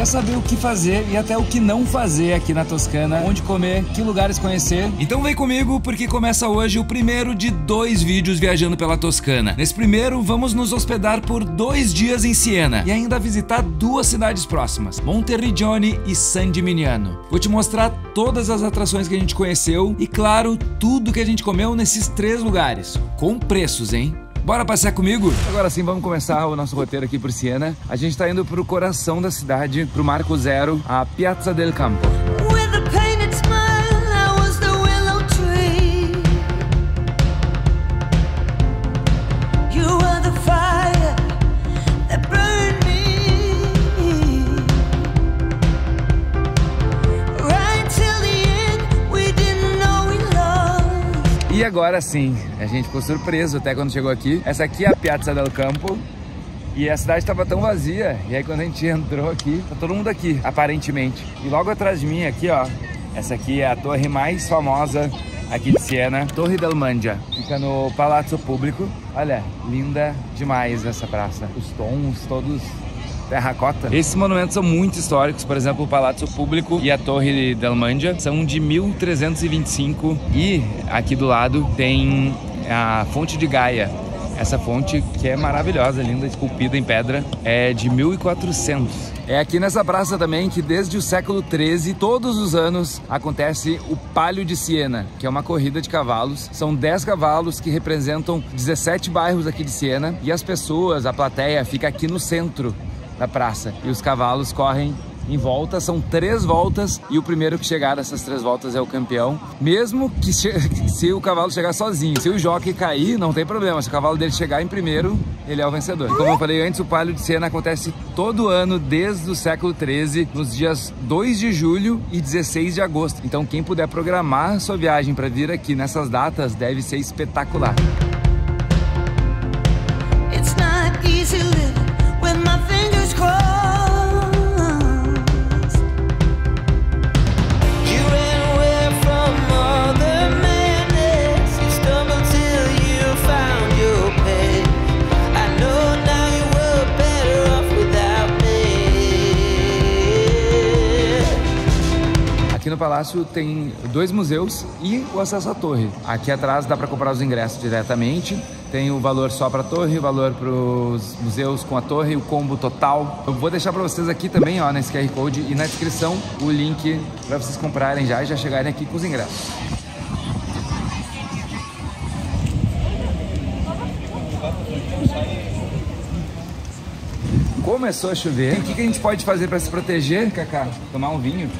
Quer saber o que fazer e até o que não fazer aqui na Toscana, onde comer, que lugares conhecer? Então vem comigo porque começa hoje o primeiro de 2 vídeos viajando pela Toscana. Nesse primeiro, vamos nos hospedar por 2 dias em Siena e ainda visitar 2 cidades próximas, Monteriggioni e San Gimignano. Vou te mostrar todas as atrações que a gente conheceu e, claro, tudo que a gente comeu nesses 3 lugares, com preços, hein? Bora passear comigo? Agora sim, vamos começar o nosso roteiro aqui por Siena. A gente tá indo pro coração da cidade, pro Marco Zero, a Piazza del Campo. E agora sim, a gente ficou surpreso até quando chegou aqui. Essa aqui é a Piazza del Campo e a cidade estava tão vazia. E aí quando a gente entrou aqui, tá todo mundo aqui, aparentemente. E logo atrás de mim aqui, ó, essa aqui é a torre mais famosa aqui de Siena, Torre del Mangia. Fica no Palazzo Público. Olha, linda demais essa praça. Os tons todos terracota. Esses monumentos são muito históricos, por exemplo, o Palazzo Público e a Torre del Mangia são de 1325 e aqui do lado tem a Fonte de Gaia. Essa fonte que é maravilhosa, linda, esculpida em pedra, é de 1400. É aqui nessa praça também que desde o século XIII, todos os anos, acontece o Palio de Siena, que é uma corrida de cavalos. São 10 cavalos que representam 17 bairros aqui de Siena e as pessoas, a plateia, fica aqui no centro da praça e os cavalos correm em volta, são 3 voltas e o primeiro que chegar dessas 3 voltas é o campeão, mesmo que se o cavalo chegar sozinho. Se o jockey cair, não tem problema, se o cavalo dele chegar em primeiro, ele é o vencedor. E como eu falei antes, o Palio de Siena acontece todo ano desde o século XIII, nos dias 2 de julho e 16 de agosto. Então quem puder programar sua viagem para vir aqui nessas datas deve ser espetacular. It's not easy living with my fingers crossed. You ran away from all the madness. You stumbled till you found your path. I know now you were better off without me. Aqui no palácio tem 2 museus e o acesso à torre. Aqui atrás dá para comprar os ingressos diretamente. Tem o valor só para a torre, o valor para os museus com a torre, o combo total. Eu vou deixar para vocês aqui também, ó, nesse QR Code e na descrição, o link para vocês comprarem já e já chegarem aqui com os ingressos. Começou a chover. O que a gente pode fazer para se proteger, Cacá? Tomar um vinho?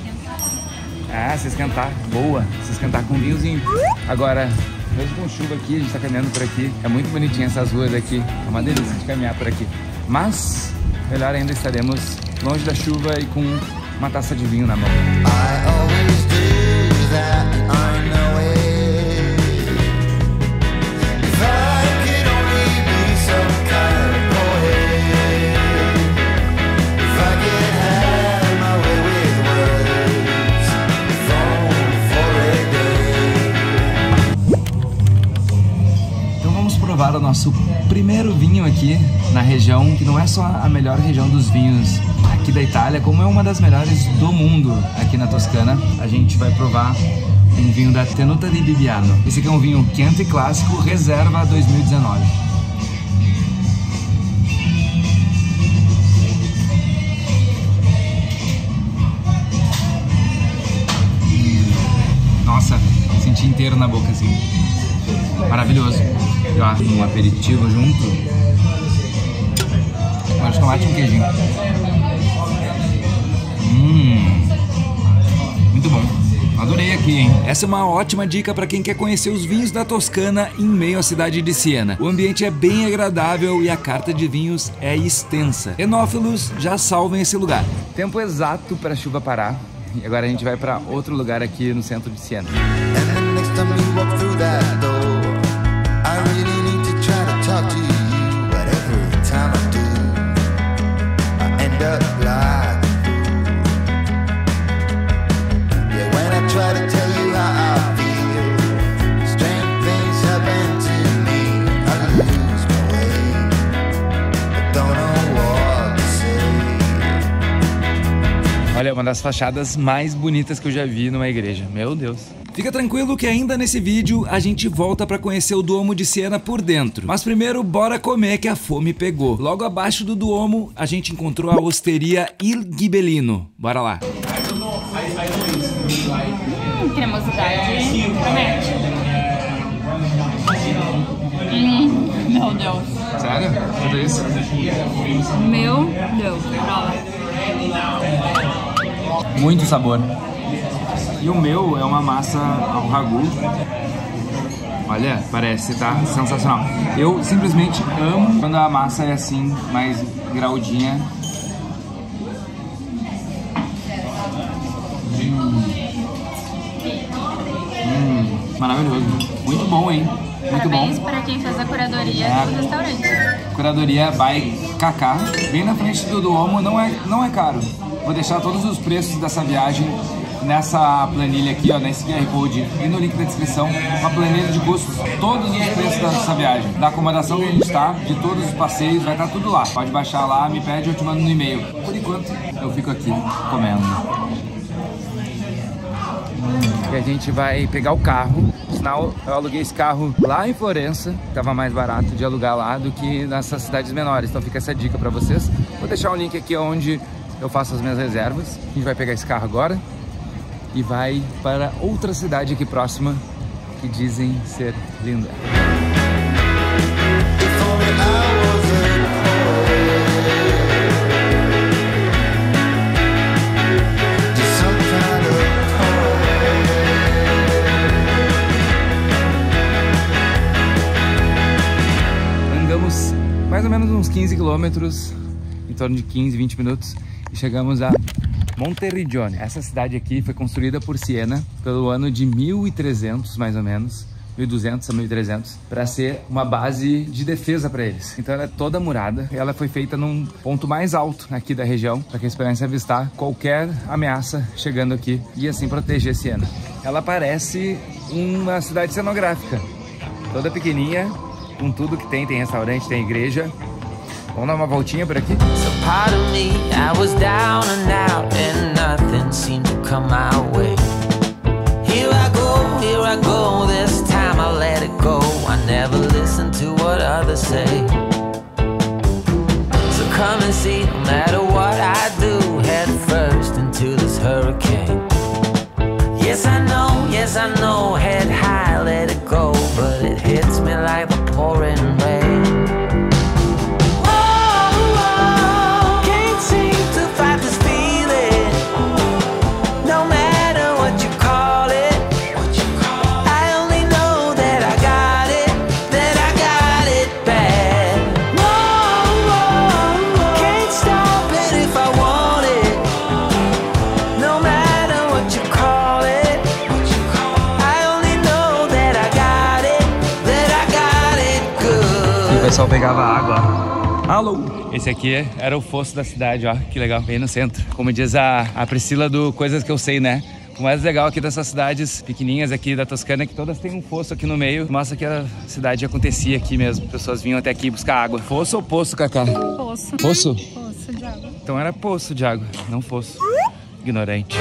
Ah, se esquentar. Boa. Se esquentar com um vinhozinho. Agora, mesmo com chuva aqui, a gente tá caminhando por aqui. É muito bonitinha essas ruas aqui. É uma delícia de caminhar por aqui. Mas, melhor ainda, estaremos longe da chuva e com uma taça de vinho na mão. O nosso primeiro vinho aqui na região, que não é só a melhor região dos vinhos aqui da Itália, como é uma das melhores do mundo aqui na Toscana. A gente vai provar um vinho da Tenuta di Bibbiano. Esse aqui é um vinho quente e clássico, reserva 2019. Nossa, senti inteiro na boca assim. Maravilhoso. E ó, um aperitivo junto. Molho de tomate e um queijinho. Muito bom. Adorei aqui, hein? Essa é uma ótima dica para quem quer conhecer os vinhos da Toscana em meio à cidade de Siena. O ambiente é bem agradável e a carta de vinhos é extensa. Enófilos já salvem esse lugar. Tempo exato para a chuva parar. E agora a gente vai para outro lugar aqui no centro de Siena. Olha, uma das fachadas mais bonitas que eu já vi numa igreja. Meu Deus. Fica tranquilo que ainda nesse vídeo a gente volta pra conhecer o Duomo de Siena por dentro. Mas primeiro, bora comer que a fome pegou. Logo abaixo do Duomo, a gente encontrou a osteria Il Ghibellino. Bora lá. Cremosidade. Promete. Meu Deus. Sério? Tudo isso? Meu Deus. Prova. Muito sabor. E o meu é uma massa ao ragu. Olha, parece, tá? Sensacional. Eu simplesmente amo quando a massa é assim, mais graudinha. Maravilhoso. Muito bom, hein? Muito Parabéns bom. para quem fez a curadoria do restaurante. Curadoria by Kaká. Bem na frente do Duomo, não é caro. Vou deixar todos os preços dessa viagem nessa planilha aqui, ó, nesse QR Code e no link da descrição, uma planilha de custos, todos os preços dessa viagem, da acomodação que a gente tá, de todos os passeios, vai estar tudo lá. Pode baixar lá, me pede, eu te mando no e-mail. Por enquanto, eu fico aqui comendo. E a gente vai pegar o carro. Sinal, eu aluguei esse carro lá em Florença, tava mais barato de alugar lá do que nessas cidades menores. Então fica essa dica pra vocês. Vou deixar um link aqui onde eu faço as minhas reservas. A gente vai pegar esse carro agora e vai para outra cidade aqui próxima que dizem ser linda. Andamos mais ou menos uns 15 quilômetros, em torno de 15, 20 minutos, e chegamos a Monteriggioni. Essa cidade aqui foi construída por Siena pelo ano de 1300, mais ou menos, 1200 a 1300, para ser uma base de defesa para eles. Então ela é toda murada e ela foi feita num ponto mais alto aqui da região, para que eles pudessem avistar qualquer ameaça chegando aqui e assim proteger Siena. Ela parece uma cidade cenográfica, toda pequenininha, com tudo que tem restaurante, tem igreja. Vamos dar uma voltinha por aqui? So part of me, I was down and out and nothing seemed to come my way. Here I go, this time I let it go. I never listen to what others say. So come and see, no matter what I do, head first into this hurricane. Yes, I know, head high, let it go, but it hits me like the pouring rain. O pessoal pegava água. Alô! Esse aqui era o fosso da cidade, ó, que legal, bem no centro. Como diz a Priscila do Coisas Que Eu Sei, né? O mais legal aqui dessas cidades pequenininhas aqui da Toscana é que todas têm um fosso aqui no meio. Mostra que a cidade acontecia aqui mesmo. Pessoas vinham até aqui buscar água. Fosso ou poço, Cacá? Poço. Poço? Poço de água. Então era poço de água, não fosso. Ignorante.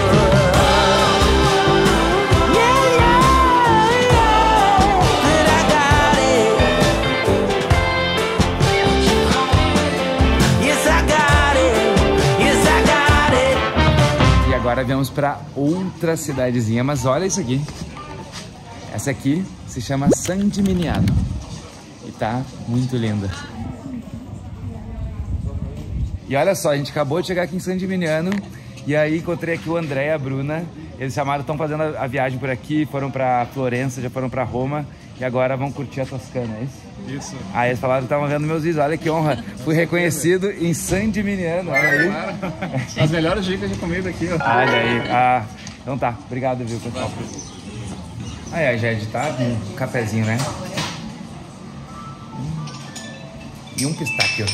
Agora viemos para outra cidadezinha, mas olha isso aqui. Essa aqui se chama San Gimignano e tá muito linda. E olha só, a gente acabou de chegar aqui em San Gimignano e aí encontrei aqui o André e a Bruna. Eles estão fazendo a viagem por aqui, foram para Florença, já foram para Roma e agora vão curtir a Toscana, é isso? Isso. Aí eles falaram que estavam vendo meus vídeos, olha que honra. Fui reconhecido em San Gimignano, olha aí. Claro. As melhores dicas de comida aqui, ó. Olha aí. Ah, então tá, obrigado, viu, pessoal. Aí, já é de tarde, um cafezinho, né? E um pistáquio.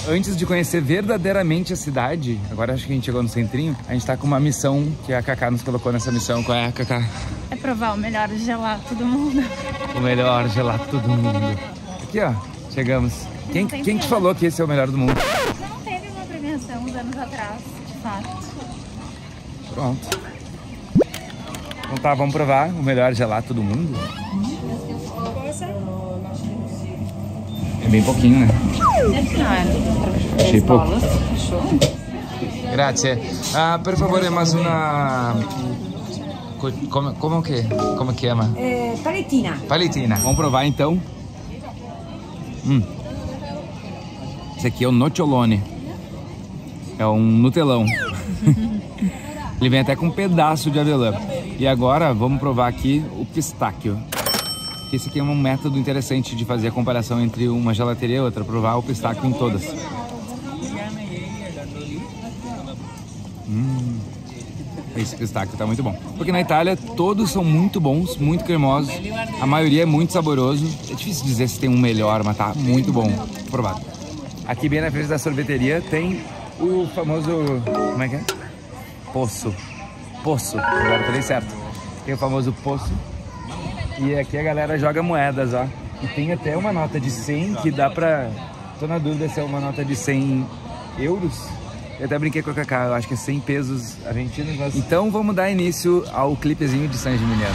Antes de conhecer verdadeiramente a cidade, agora acho que a gente chegou no centrinho, a gente tá com uma missão que a Cacá nos colocou nessa missão. Qual é a Cacá? É provar o melhor gelato do mundo. O melhor gelato do mundo. Aqui, ó, Chegamos. Quem te falou que esse é o melhor do mundo? Não teve uma premiação uns anos atrás, de fato. Pronto. Então tá, vamos provar o melhor gelato do mundo? É bem pouquinho, né? Achei pouco. Grazie. Per favore, mas uma... Como que chama? Paletina. Paletina. Vamos provar então. Esse aqui é o nocciolone. É um Nutelão. Ele vem até com um pedaço de avelã. E agora vamos provar aqui o pistáquio. Esse aqui é um método interessante de fazer a comparação entre uma gelateria e outra. Provar o pistáquio em todas. Esse pistáquio tá muito bom. Porque na Itália todos são muito bons, muito cremosos. A maioria é muito saboroso. É difícil dizer se tem um melhor, mas tá muito bom. Provado. Aqui bem na frente da sorveteria tem o famoso... Como é que é? Poço. Agora falei certo. Tem o famoso poço. E aqui a galera joga moedas, ó. E tem até uma nota de 100 que dá pra... Tô na dúvida se é uma nota de 100 euros. Eu até brinquei com a Cacá, eu acho que é 100 pesos argentinos. Mas... Então vamos dar início ao clipezinho de San Gimignano.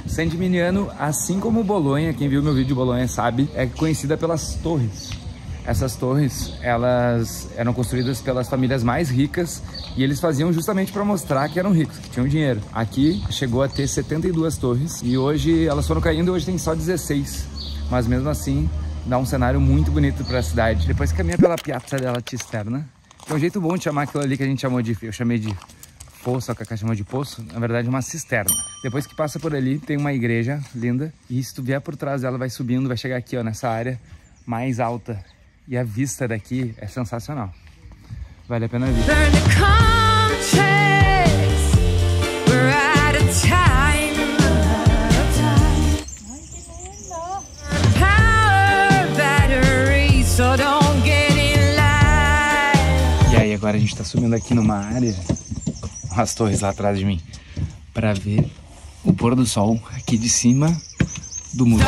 San Gimignano, assim como Bolonha, quem viu meu vídeo de Bolonha sabe, é conhecida pelas torres. Essas torres, elas eram construídas pelas famílias mais ricas e eles faziam justamente para mostrar que eram ricos, que tinham dinheiro. Aqui chegou a ter 72 torres e hoje elas foram caindo, hoje tem só 16. Mas mesmo assim, dá um cenário muito bonito para a cidade. Depois caminha pela Piazza della Cisterna, que é um jeito bom de chamar aquilo ali que a gente chamou de... Eu chamei de poço, a Cacá chamou de poço, na verdade uma cisterna. Depois que passa por ali, tem uma igreja linda. E se tu vier por trás dela, vai subindo, vai chegar aqui, ó, nessa área mais alta. E a vista daqui é sensacional. Vale a pena vir. E aí, agora a gente tá subindo aqui numa área, as torres lá atrás de mim, pra ver o pôr do sol aqui de cima do muro.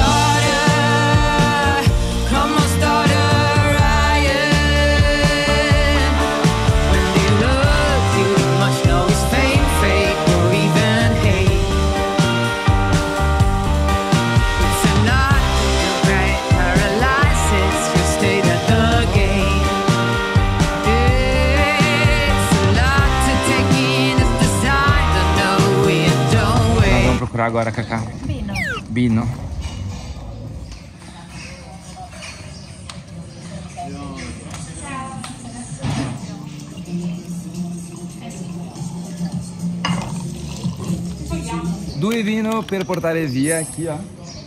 Agora, Cacá. Bino. Due vino per portare via, aqui ó,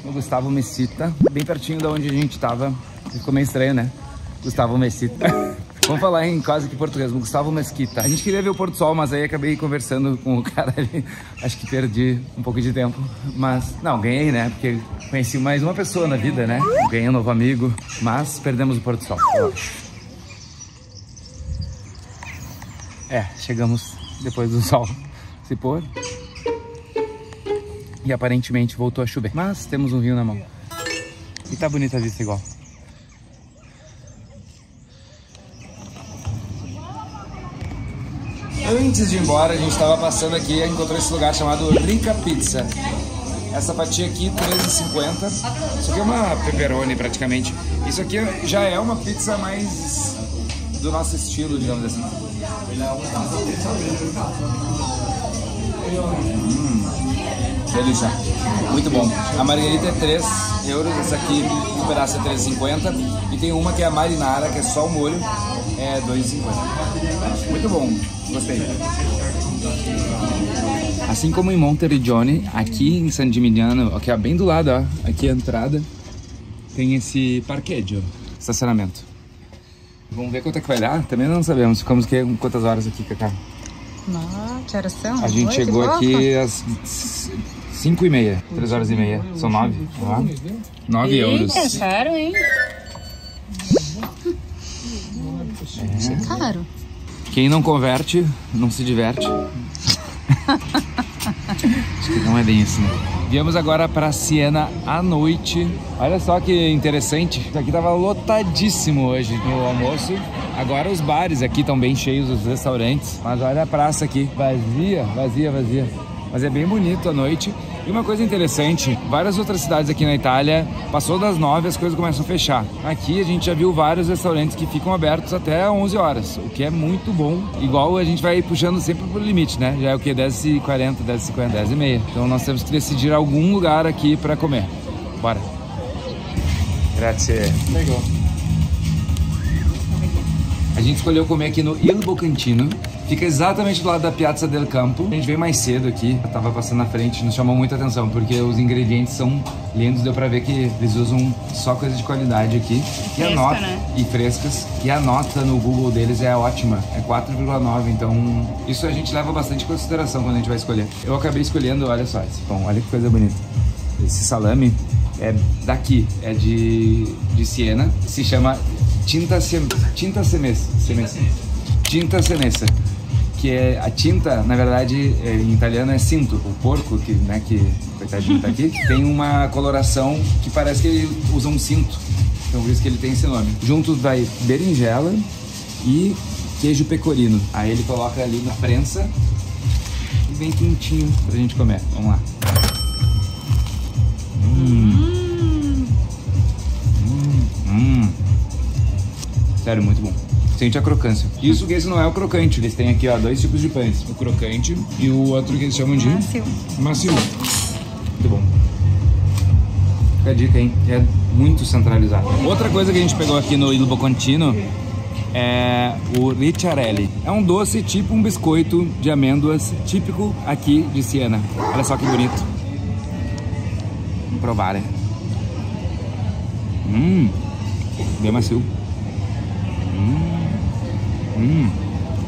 no Gustavo Mesquita, bem pertinho da onde a gente tava. Ficou meio estranho, né? Gustavo Mesquita. Vamos falar em quase que português, Gustavo Mesquita. A gente queria ver o pôr do sol, mas aí acabei conversando com o cara ali. Acho que perdi um pouco de tempo. Mas, não, ganhei, né? Porque conheci mais uma pessoa na vida, né? Ganhei um novo amigo, mas perdemos o pôr do sol. É, chegamos depois do sol se pôr. E aparentemente voltou a chover. Mas temos um vinho na mão. E tá bonita a vista igual. Antes de ir embora, a gente estava passando aqui e encontrou esse lugar chamado Rica Pizza. Essa fatia aqui, R$13,50. Isso aqui é uma pepperoni praticamente. Isso aqui já é uma pizza mais do nosso estilo, digamos assim. Delícia. Muito bom. A margarita é 3 euros, essa aqui um pedaço é 3,50. E tem uma que é a marinara, que é só o molho, é 2,50. Muito bom. Gostei. Assim como em Monteriggioni, aqui em San Gimignano, que é bem do lado, ó, aqui a entrada, tem esse parqueggio. estacionamento. Vamos ver quanto é que vai dar? Também não sabemos. Ficamos quantas horas aqui, Cacá? Não, que horas são? A gente chegou aqui às 5h30, 3h30. São 9. 9 euros. É caro, hein? É caro. Quem não converte, não se diverte. Acho que não é bem isso, né? Viemos agora para Siena à noite. Olha só que interessante. Isso aqui tava lotadíssimo hoje no almoço. Agora os bares aqui estão bem cheios, os restaurantes. Mas olha a praça aqui. Vazia, vazia, vazia. Mas é bem bonito à noite. E uma coisa interessante, várias outras cidades aqui na Itália, passou das 9 as coisas começam a fechar. Aqui a gente já viu vários restaurantes que ficam abertos até 11 horas, o que é muito bom. Igual a gente vai puxando sempre pro limite, né? Já é o que? 10h40, 10h50, 10h30. Então nós temos que decidir algum lugar aqui para comer. Bora. Grazie. Legal. A gente escolheu comer aqui no Il Bocantino. Fica exatamente do lado da Piazza del Campo. A gente veio mais cedo aqui, eu tava passando na frente, nos chamou muita atenção, porque os ingredientes são lindos, deu pra ver que eles usam só coisa de qualidade aqui. E a nota, né? E frescas. E a nota no Google deles é ótima, é 4,9, então isso a gente leva bastante em consideração quando a gente vai escolher. Eu acabei escolhendo, olha só, esse pão, olha que coisa bonita. Esse salame é daqui, é de Siena, se chama Tinta Senesa. Que é a tinta, na verdade, em italiano é cinto. O porco, que coitadinho tá aqui, tem uma coloração que parece que ele usa um cinto. Então por isso que ele tem esse nome. Junto vai berinjela e queijo pecorino. Aí ele coloca ali na prensa e bem quentinho pra gente comer. Vamos lá. Sério, muito bom. Sente a crocância. Isso que esse não é o crocante. Eles têm aqui, ó, 2 tipos de pães. O crocante e o outro que eles chamam de... macio. Muito bom. Fica a dica, hein? É muito centralizado. Outra coisa que a gente pegou aqui no Il Bocantino é o ricciarelli. É um doce tipo um biscoito de amêndoas típico aqui de Siena. Olha só que bonito. Vamos provar, né? Bem macio.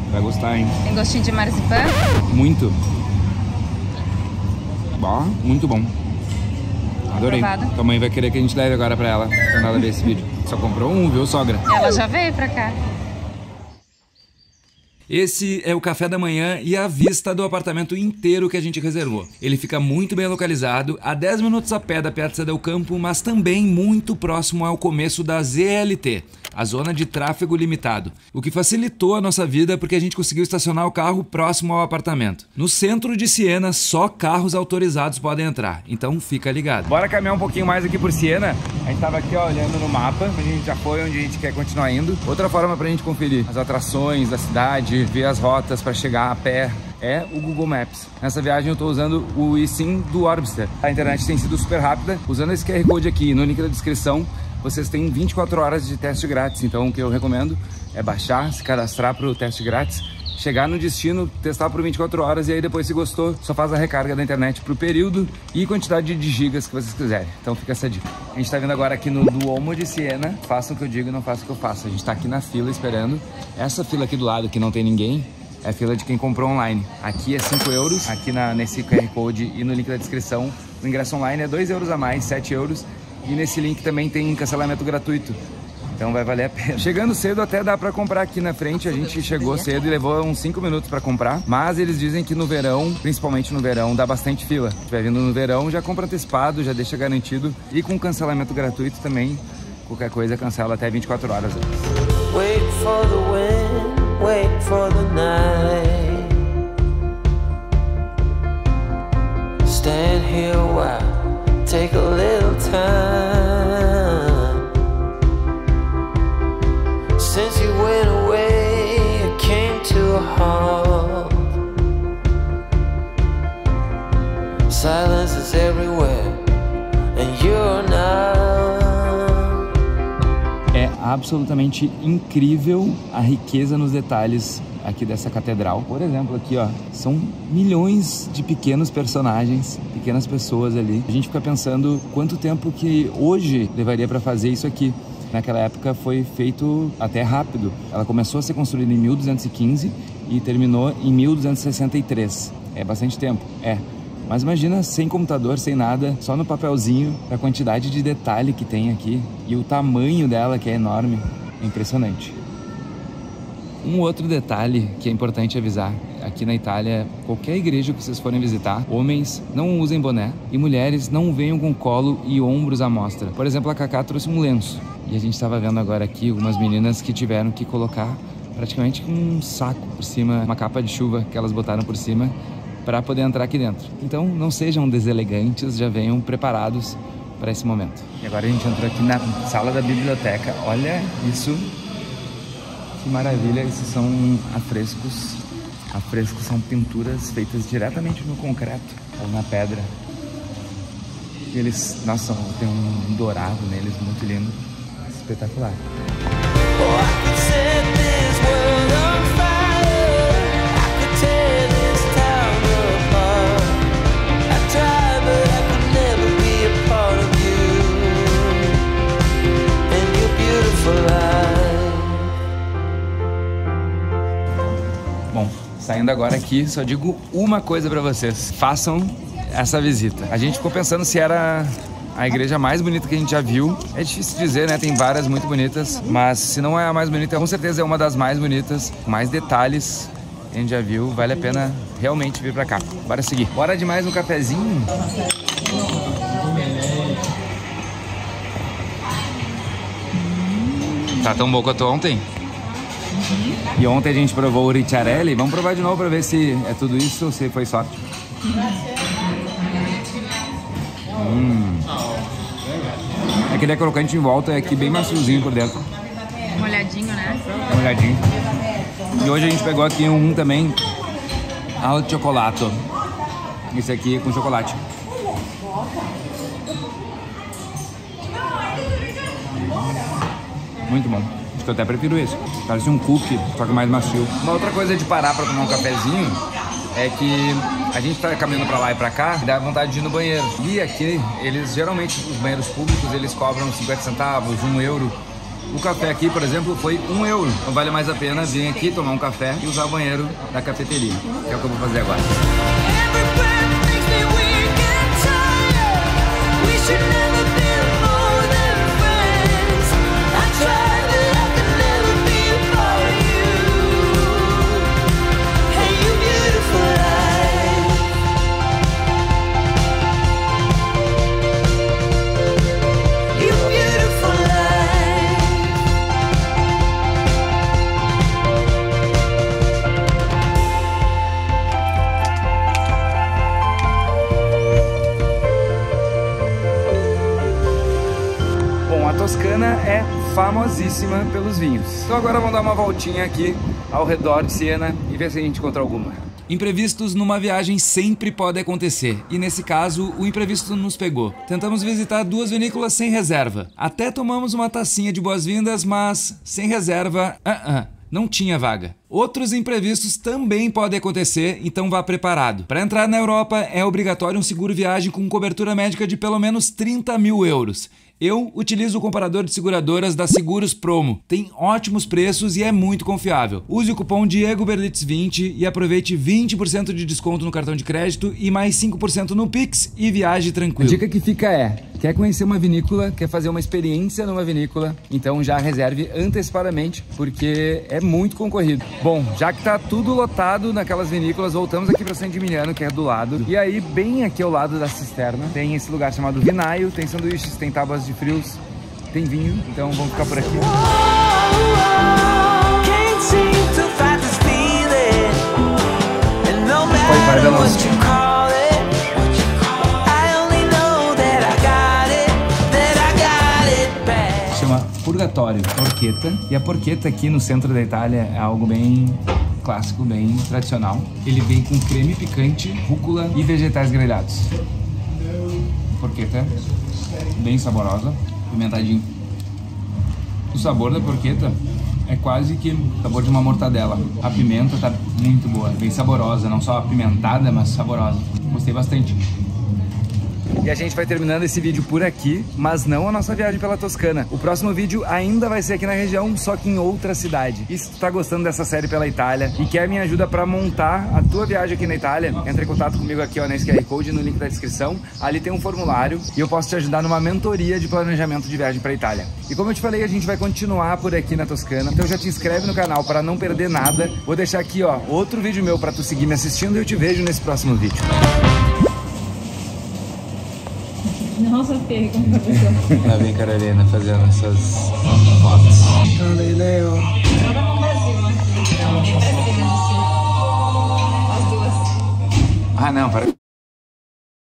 Vai gostar, hein? Tem gostinho de marzipan? Muito. Bom, muito bom. Adorei. Aprovado. Tua mãe vai querer que a gente leve agora pra ela, quando ela ver esse vídeo. Só comprou um, viu, sogra? Ela já veio pra cá. Esse é o café da manhã e a vista do apartamento inteiro que a gente reservou. Ele fica muito bem localizado, a 10 minutos a pé da Piazza del Campo, mas também muito próximo ao começo da ZLT, a zona de tráfego limitado, o que facilitou a nossa vida porque a gente conseguiu estacionar o carro próximo ao apartamento. No centro de Siena, só carros autorizados podem entrar, então fica ligado. Bora caminhar um pouquinho mais aqui por Siena. A gente tava aqui, ó, olhando no mapa, a gente já foi onde a gente quer continuar indo. Outra forma pra gente conferir as atrações da cidade, ver as rotas para chegar a pé, é o Google Maps. Nessa viagem eu estou usando o eSIM do Orbster. A internet tem sido super rápida. Usando esse QR Code aqui no link da descrição, vocês têm 24 horas de teste grátis. Então o que eu recomendo é baixar, se cadastrar para o teste grátis, chegar no destino, testar por 24 horas e aí depois, se gostou, só faz a recarga da internet para o período e quantidade de gigas que vocês quiserem. Então fica essa dica. A gente está vindo agora aqui no Duomo de Siena. Façam o que eu digo e não façam o que eu faço. A gente está aqui na fila esperando. Essa fila aqui do lado, que não tem ninguém, é a fila de quem comprou online. Aqui é 5 euros, aqui nesse QR Code e no link da descrição. O ingresso online é 2 euros a mais, 7 euros. E nesse link também tem cancelamento gratuito. Então vai valer a pena. Chegando cedo até dá pra comprar aqui na frente. A gente chegou cedo e levou uns 5 minutos pra comprar. Mas eles dizem que no verão, principalmente no verão, dá bastante fila. Se estiver vindo no verão, já compra antecipado, já deixa garantido. E com cancelamento gratuito também, qualquer coisa cancela até 24 horas antes. Wait for the wind, wait for the night. Stand here a while, take a little time. Since you went away, it came to a halt. Silence is everywhere, and you're not. É absolutamente incrível a riqueza nos detalhes aqui dessa catedral. Por exemplo, aqui, ó, são milhões de pequenos personagens, pequenas pessoas ali. A gente fica pensando quanto tempo que hoje levaria para fazer isso aqui. naquela época foi feito até rápido. Ela começou a ser construída em 1215 e terminou em 1263. É bastante tempo, Mas imagina, sem computador, sem nada, só no papelzinho, a quantidade de detalhe que tem aqui e o tamanho dela, que é enorme. É impressionante. Um outro detalhe que é importante avisar, aqui na Itália, qualquer igreja que vocês forem visitar, homens não usem boné e mulheres não venham com colo e ombros à mostra. Por exemplo, a Cacá trouxe um lenço e a gente estava vendo agora aqui algumas meninas que tiveram que colocar praticamente um saco por cima, uma capa de chuva que elas botaram por cima para poder entrar aqui dentro. Então não sejam deselegantes, já venham preparados para esse momento. E agora a gente entrou aqui na sala da biblioteca. Olha isso! Que maravilha, esses são afrescos. Afrescos são pinturas feitas diretamente no concreto ou na pedra. E eles, nossa, tem um dourado neles muito lindo. Espetacular. Bom, saindo agora aqui, só digo uma coisa pra vocês. Façam essa visita. A gente ficou pensando se era a igreja mais bonita que a gente já viu. É difícil dizer, né? Tem várias muito bonitas. Mas se não é a mais bonita, com certeza é uma das mais bonitas. Mais detalhes que a gente já viu. Vale a pena realmente vir pra cá. Bora seguir. Bora de mais um cafezinho? Tá tão bom quanto ontem? E ontem a gente provou o Ricciarelli. Vamos provar de novo pra ver se é tudo isso ou se foi sorte. Aquele é crocante em volta, é aqui bem maciozinho por dentro. Molhadinho, né? Molhadinho. E hoje a gente pegou aqui um também al cioccolato. Esse aqui é com chocolate. Muito bom. Acho que eu até prefiro esse. Parece um cookie, só que mais macio. Uma outra coisa de parar pra tomar um cafezinho é que a gente tá caminhando pra lá e pra cá e dá vontade de ir no banheiro. E aqui, eles geralmente, os banheiros públicos, eles cobram 50 centavos, 1 euro. O café aqui, por exemplo, foi 1 euro. Então vale mais a pena vir aqui tomar um café e usar o banheiro da cafeteria. Que é o que eu vou fazer agora. Toscana é famosíssima pelos vinhos. Então agora vamos dar uma voltinha aqui ao redor de Siena e ver se a gente encontra alguma. Imprevistos numa viagem sempre podem acontecer, e nesse caso o imprevisto nos pegou. Tentamos visitar 2 vinícolas sem reserva. Até tomamos uma tacinha de boas-vindas, mas sem reserva, não tinha vaga. Outros imprevistos também podem acontecer, então vá preparado. Para entrar na Europa é obrigatório um seguro viagem com cobertura médica de pelo menos 30 mil euros. Eu utilizo o comparador de seguradoras da Seguros Promo. Tem ótimos preços e é muito confiável. Use o cupom DiegoBerlitz20 e aproveite 20% de desconto no cartão de crédito e mais 5% no Pix e viaje tranquilo. A dica que fica é, quer conhecer uma vinícola, quer fazer uma experiência numa vinícola, então já reserve antecipadamente, porque é muito concorrido. Bom, já que tá tudo lotado naquelas vinícolas, voltamos aqui para San Gimignano, que é do lado. E aí, bem aqui ao lado da cisterna, tem esse lugar chamado Vinaio, tem sanduíches, tem tábuas de frios, tem vinho, então vamos ficar por aqui. Pode parar da nossa. Chama Purgatório Porchetta, e a porchetta aqui no centro da Itália é algo bem clássico, bem tradicional. Ele vem com creme picante, rúcula e vegetais grelhados. Porchetta bem saborosa, pimentadinho. O sabor da porchetta é quase que o sabor de uma mortadela. A pimenta tá muito boa, bem saborosa, não só apimentada, mas saborosa. Gostei bastante. E a gente vai terminando esse vídeo por aqui, mas não a nossa viagem pela Toscana. O próximo vídeo ainda vai ser aqui na região, só que em outra cidade. E se tu tá gostando dessa série pela Itália e quer minha ajuda pra montar a tua viagem aqui na Itália, entra em contato comigo aqui, ó, nesse QR Code, no link da descrição. Ali tem um formulário e eu posso te ajudar numa mentoria de planejamento de viagem pra Itália. E como eu te falei, a gente vai continuar por aqui na Toscana, então já te inscreve no canal para não perder nada. Vou deixar aqui, ó, outro vídeo meu pra tu seguir me assistindo e eu te vejo nesse próximo vídeo. Nossa, Fê, como professor. Lá vem Carolina fazendo essas fotos. Galileu. Joga no Brasil, aqui. Bem pra cima, assim. As duas. Ah, não, para.